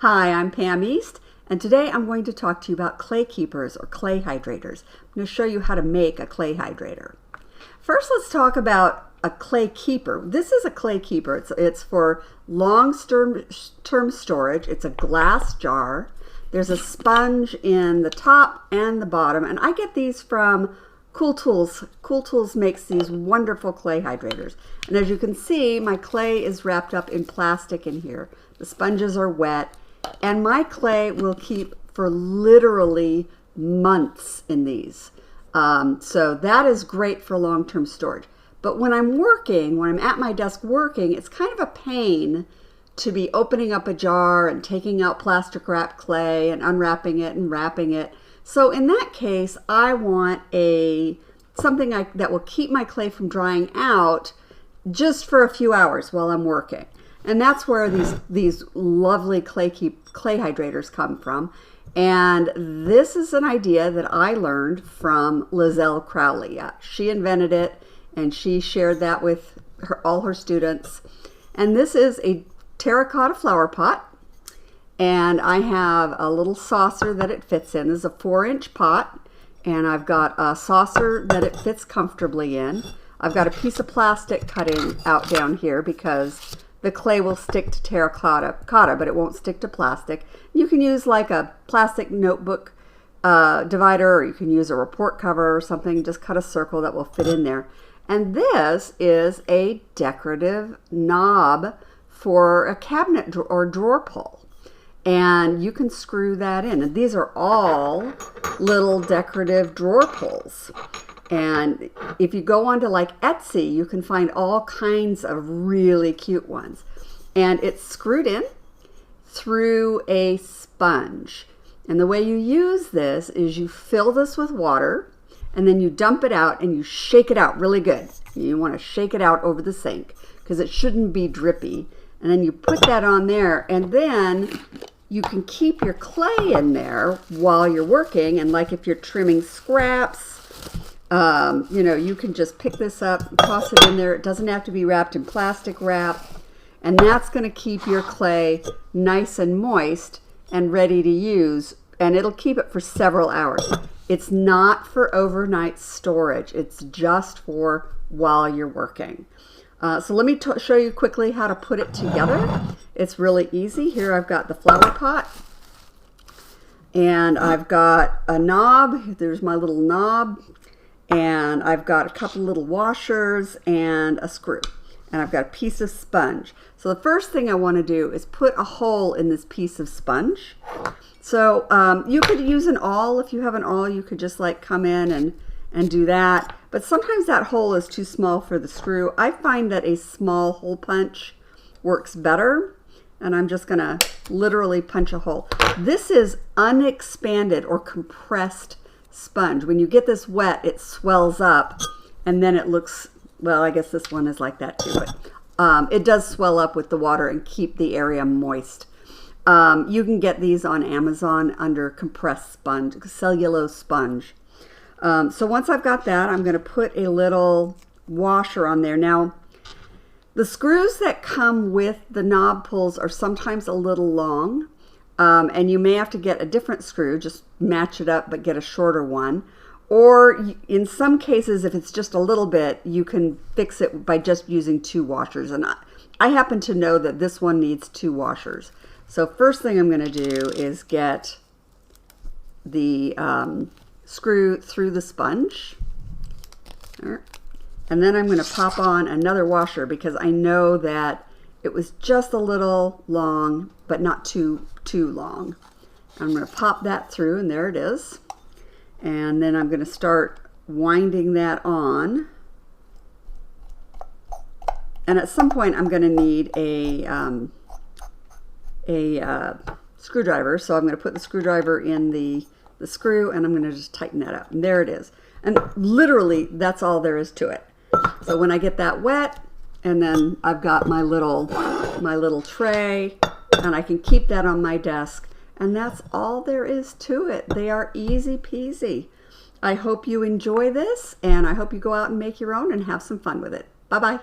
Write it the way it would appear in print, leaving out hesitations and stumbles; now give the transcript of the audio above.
Hi, I'm Pam East, and today I'm going to talk to you about clay keepers or clay hydrators. I'm going to show you how to make a clay hydrator. First, let's talk about a clay keeper. This is a clay keeper. It's for long-term storage. It's a glass jar. There's a sponge in the top and the bottom, and I get these from Cool Tools. Cool Tools makes these wonderful clay hydrators. And as you can see, my clay is wrapped up in plastic in here. The sponges are wet. And my clay will keep for literally months in these. So that is great for long-term storage. But when I'm working, when I'm at my desk working, it's kind of a pain to be opening up a jar and taking out plastic wrapped clay and unwrapping it and wrapping it. So in that case, I want something that will keep my clay from drying out just for a few hours while I'm working. And that's where these lovely clay hydrators come from. And this is an idea that I learned from Lizelle Crowley. She invented it, and she shared that with all her students. And this is a terracotta flower pot. And I have a little saucer that it fits in. This is a 4-inch pot. And I've got a saucer that it fits comfortably in. I've got a piece of plastic cutting out down here because the clay will stick to terracotta, but it won't stick to plastic. You can use like a plastic notebook divider, or you can use a report cover or something. Just cut a circle that will fit in there. And this is a decorative knob for a cabinet or drawer pull. And you can screw that in. And these are all little decorative drawer pulls. And if you go onto like Etsy, you can find all kinds of really cute ones. And it's screwed in through a sponge. And the way you use this is you fill this with water, and then you dump it out and you shake it out really good. You want to shake it out over the sink because it shouldn't be drippy. And then you put that on there, and then you can keep your clay in there while you're working. And like if you're trimming scraps, you can just pick this up, toss it in there. It doesn't have to be wrapped in plastic wrap. And that's going to keep your clay nice and moist and ready to use. And it'll keep it for several hours. It's not for overnight storage. It's just for while you're working. So let me show you quickly how to put it together. It's really easy. Here I've got the flower pot. And I've got a knob. There's my little knob. And I've got a couple little washers and a screw. And I've got a piece of sponge. So the first thing I want to do is put a hole in this piece of sponge. So you could use an awl. If you have an awl, you could just like come in and do that. But sometimes that hole is too small for the screw. I find that a small hole punch works better. And I'm just going to literally punch a hole. This is unexpanded or compressed sponge. When you get this wet, it swells up, and then it looks, well, I guess this one is like that too, but it does swell up with the water and keep the area moist. You can get these on Amazon under compressed sponge, cellulose sponge. So once I've got that, I'm going to put a little washer on there. Now, the screws that come with the knob pulls are sometimes a little long. And you may have to get a different screw, just match it up, but get a shorter one. Or in some cases, if it's just a little bit, you can fix it by just using 2 washers. And I happen to know that this one needs 2 washers. So first thing I'm going to do is get the screw through the sponge. And then I'm going to pop on another washer because I know that it was just a little long, but not too long. I'm going to pop that through, and there it is. And then I'm going to start winding that on. And at some point, I'm going to need a screwdriver. So I'm going to put the screwdriver in the screw, and I'm going to just tighten that up. And there it is. And literally, that's all there is to it. So when I get that wet, and then I've got my little tray, and I can keep that on my desk. And that's all there is to it. They are easy peasy. I hope you enjoy this, and I hope you go out and make your own and have some fun with it. Bye-bye.